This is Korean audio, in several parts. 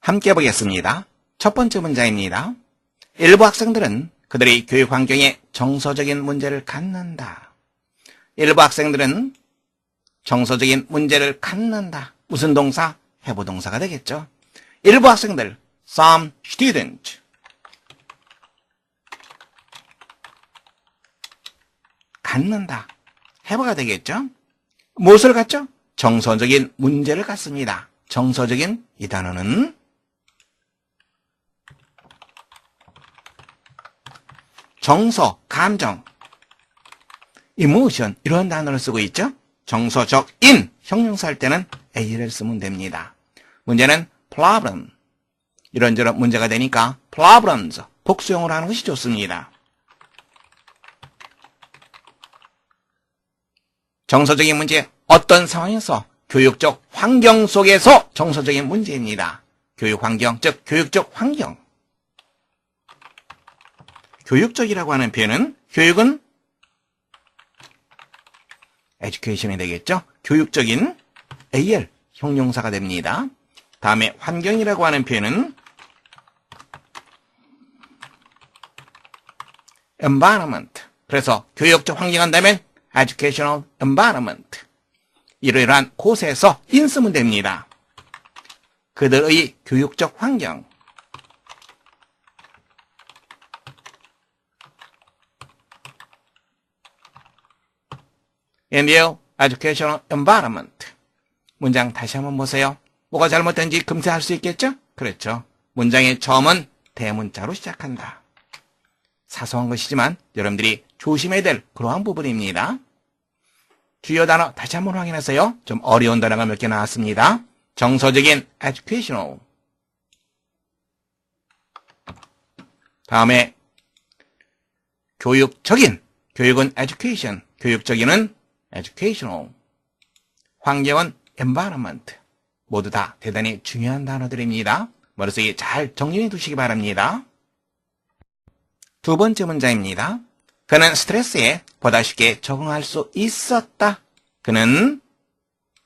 함께 보겠습니다. 첫 번째 문제입니다. 일부 학생들은 그들의 교육 환경에 정서적인 문제를 갖는다. 일부 학생들은 정서적인 문제를 갖는다. 무슨 동사? 해부 동사가 되겠죠. 일부 학생들, some student. 갖는다. 해부가 되겠죠. 무엇을 갖죠? 정서적인 문제를 갖습니다. 정서적인 이 단어는 정서, 감정, emotion 이런 단어를 쓰고 있죠. 정서적인 형용사 할 때는 a를 쓰면 됩니다. 문제는 problem. 이런저런 문제가 되니까 problems, 복수형으로 하는 것이 좋습니다. 정서적인 문제, 어떤 상황에서 교육적 환경 속에서 정서적인 문제입니다. 교육 환경, 즉 교육적 환경. 교육적이라고 하는 표현은 교육은 education이 되겠죠. 교육적인 AL 형용사가 됩니다. 다음에 환경이라고 하는 표현은 environment. 그래서 교육적 환경 한다면 educational environment. 이러이러한 곳에서 in 쓰면 됩니다. 그들의 교육적 환경. in their educational environment. 문장 다시 한번 보세요. 뭐가 잘못된지 금세할 수 있겠죠? 그렇죠. 문장의 처음은 대문자로 시작한다. 사소한 것이지만 여러분들이 조심해야 될 그러한 부분입니다. 주요 단어 다시 한번 확인하세요. 좀 어려운 단어가 몇 개 나왔습니다. 정서적인 educational. 다음에 교육적인. 교육은 education. 교육적인은 educational. 환경은 environment. 모두 다 대단히 중요한 단어들입니다. 머릿속에 잘 정리해 두시기 바랍니다. 두 번째 문장입니다. 그는 스트레스에 보다 쉽게 적응할 수 있었다. 그는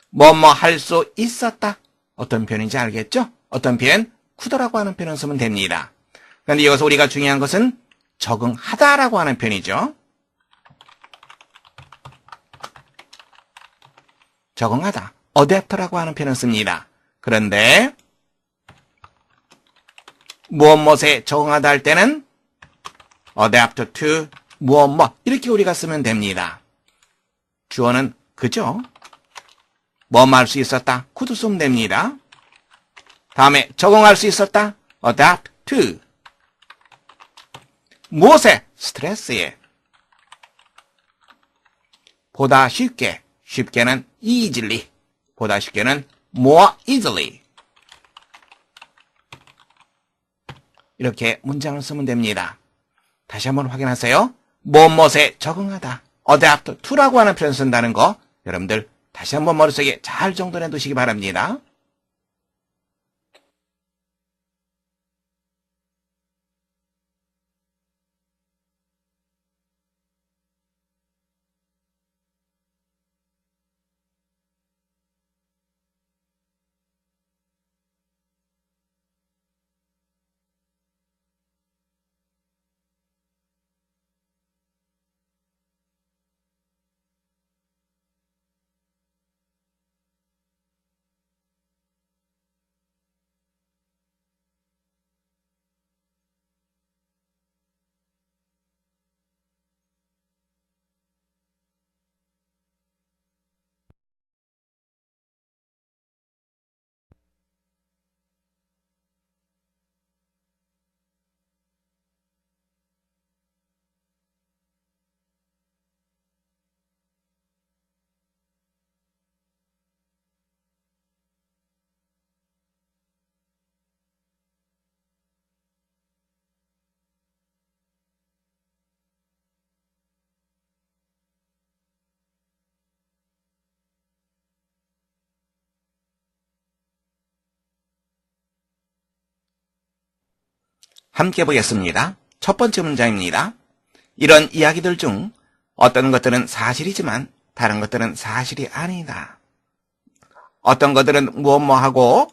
뭐뭐 할 수 있었다. 어떤 표현인지 알겠죠? 어떤 표현? could라고 하는 표현을 쓰면 됩니다. 그런데 여기서 우리가 중요한 것은 적응하다라고 하는 표현이죠. 적응하다. adapt라고 하는 표현을 씁니다. 그런데 무엇에 적응하다 할 때는 adapt to 무엇 이렇게 우리가 쓰면 됩니다. 주어는 그죠? 뭐뭐 할 수 있었다. could 쓰면 됩니다. 다음에 적응할 수 있었다. adapt to 무엇에? 스트레스에. 보다 쉽게. 쉽게는 easily. 보다 쉽게는 more easily. 이렇게 문장을 쓰면 됩니다. 다시 한번 확인하세요. 무엇에 적응하다. adapt to라고 하는 표현 쓴다는 거 여러분들 다시 한번 머릿속에 잘 정돈해 두시기 바랍니다. 함께 보겠습니다. 첫 번째 문장입니다. 이런 이야기들 중 어떤 것들은 사실이지만 다른 것들은 사실이 아니다. 어떤 것들은 무엇 하고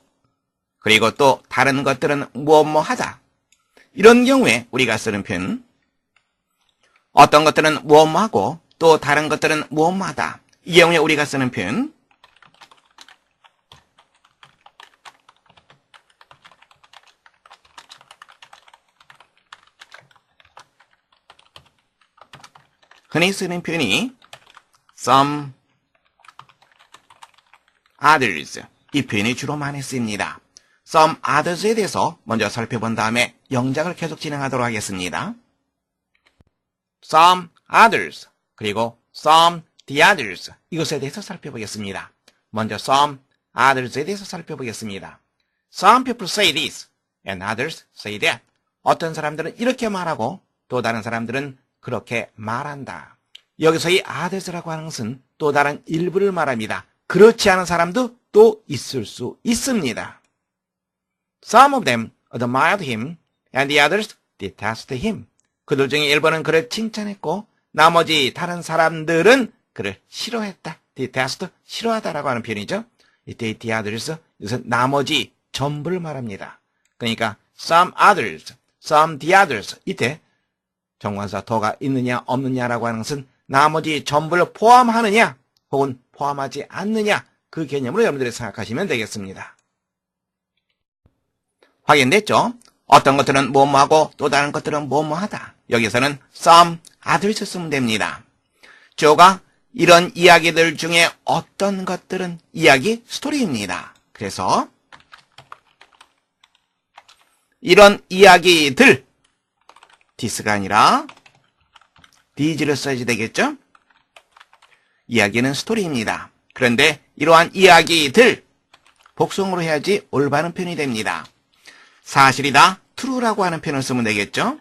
그리고 또 다른 것들은 무엇뭐 하다. 이런 경우에 우리가 쓰는 표현, 어떤 것들은 무엇뭐 하고 또 다른 것들은 무엇뭐 하다. 이 경우에 우리가 쓰는 표현, 흔히 쓰는 표현이 some others, 이 표현이 주로 많이 쓰입니다. some others에 대해서 먼저 살펴본 다음에 영작을 계속 진행하도록 하겠습니다. some others, 그리고 some the others, 이것에 대해서 살펴보겠습니다. 먼저 some others에 대해서 살펴보겠습니다. Some people say this and others say that. 어떤 사람들은 이렇게 말하고 또 다른 사람들은 그렇게 말한다. 여기서 이 others라고 하는 것은 또 다른 일부를 말합니다. 그렇지 않은 사람도 또 있을 수 있습니다. Some of them admired him and the others detested him. 그들 중에 일부는 그를 칭찬했고 나머지 다른 사람들은 그를 싫어했다. detest, 싫어하다라고 하는 표현이죠. 이때 the others, 이것은 나머지 전부를 말합니다. 그러니까 some others, some the others, 이때 정관사 더가 있느냐 없느냐라고 하는 것은 나머지 전부를 포함하느냐 혹은 포함하지 않느냐, 그 개념으로 여러분들이 생각하시면 되겠습니다. 확인됐죠? 어떤 것들은 뭐뭐하고 또 다른 것들은 뭐뭐하다. 여기서는 some others 쓰면 됩니다. 주어가 이런 이야기들 중에 어떤 것들은 이야기 스토리입니다. 그래서 이런 이야기들, this가 아니라 these를 써야지 되겠죠? 이야기는 스토리입니다. 그런데 이러한 이야기들, 복수형으로 해야지 올바른 표현이 됩니다. 사실이다, true라고 하는 표현을 쓰면 되겠죠?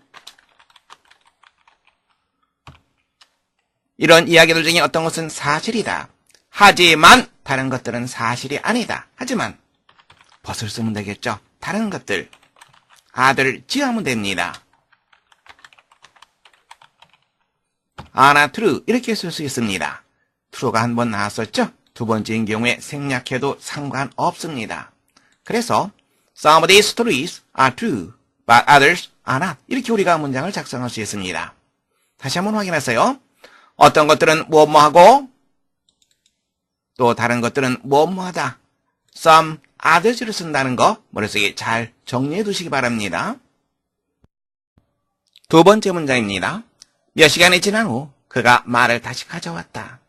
이런 이야기들 중에 어떤 것은 사실이다. 하지만 다른 것들은 사실이 아니다. 하지만 벗을 쓰면 되겠죠? 다른 것들, 아들 지하면 됩니다. 아나 true 이렇게 쓸 수 있습니다. true가 한 번 나왔었죠? 두 번째인 경우에 생략해도 상관없습니다. 그래서 some of these stories are true, but others are not. 이렇게 우리가 문장을 작성할 수 있습니다. 다시 한번 확인하세요. 어떤 것들은 뭐뭐하고 또 다른 것들은 뭐뭐하다. some others를 쓴다는 거 머릿속에 잘 정리해 두시기 바랍니다. 두 번째 문장입니다. 몇 시간이 지난 후 그가 말을 다시 가져왔다.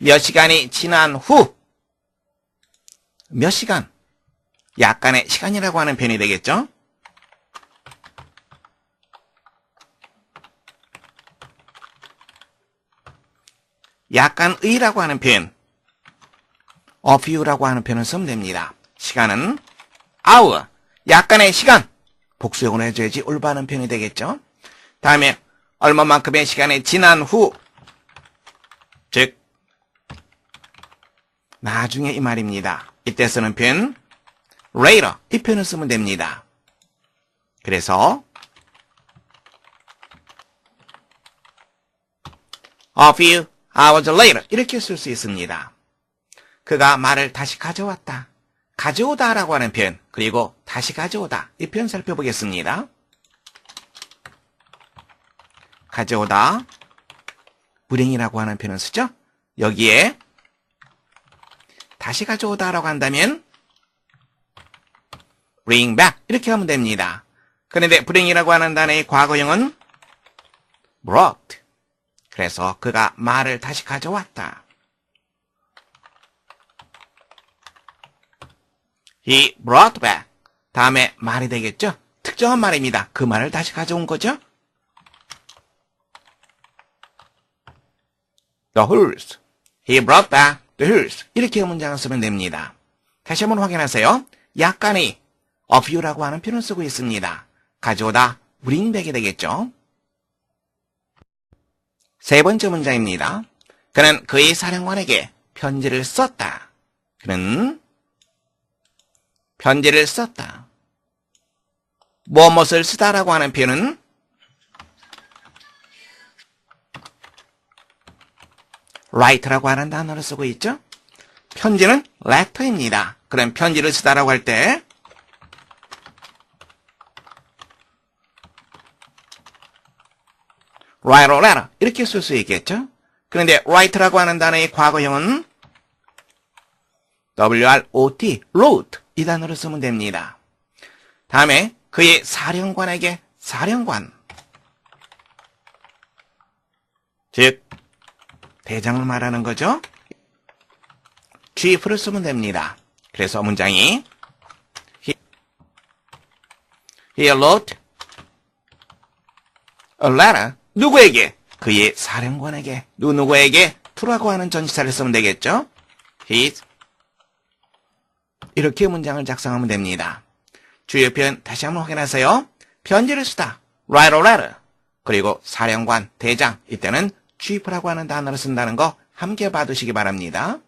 몇 시간이 지난 후, 몇 시간, 약간의 시간이라고 하는 표현이 되겠죠? 약간의라고 하는 표현, a few라고 하는 표현을 쓰면 됩니다. 시간은 hour, 약간의 시간, 복수형으로 해줘야지 올바른 표현이 되겠죠? 다음에 얼마만큼의 시간이 지난 후, 즉 나중에 이 말입니다. 이때 쓰는 표현 later, 이 표현을 쓰면 됩니다. 그래서 a few hours later 이렇게 쓸 수 있습니다. 그가 말을 다시 가져왔다. 가져오다라고 하는 표현, 그리고 다시 가져오다, 이 표현 살펴보겠습니다. 가져오다, bring이라고 하는 표현을 쓰죠. 여기에 다시 가져오다라고 한다면 bring back 이렇게 하면 됩니다. 그런데 bring이라고 하는 단어의 과거형은 brought. 그래서 그가 말을 다시 가져왔다. He brought back. 다음에 말이 되겠죠? 특정한 말입니다. 그 말을 다시 가져온 거죠? The horse. He brought back the horse. 이렇게 문장을 쓰면 됩니다. 다시 한번 확인하세요. 약간의 a few라고 하는 표현을 쓰고 있습니다. 가져오다, bring back이 되겠죠? 세 번째 문장입니다. 그는 그의 사령관에게 편지를 썼다. 그는 편지를 썼다. 무엇을 쓰다라고 하는 표현은 write라고 하는 단어를 쓰고 있죠. 편지는 letter입니다. 그럼 편지를 쓰다라고 할 때 write a letter 이렇게 쓸 수 있겠죠? 그런데 write라고 하는 단어의 과거형은 wrote, wrote 이 단어를 쓰면 됩니다. 다음에 그의 사령관에게 사령관, 즉 대장을 말하는 거죠. chief를 쓰면 됩니다. 그래서 문장이 He wrote a letter 누구에게? 그의 사령관에게. 누구에게? to라고 하는 전치사를 쓰면 되겠죠. His 이렇게 문장을 작성하면 됩니다. 주요 표현 다시 한번 확인하세요. 편지를 쓰다 write a letter 그리고 사령관, 대장 이때는 chief라고 하는 단어를 쓴다는 거 함께 봐두시기 바랍니다.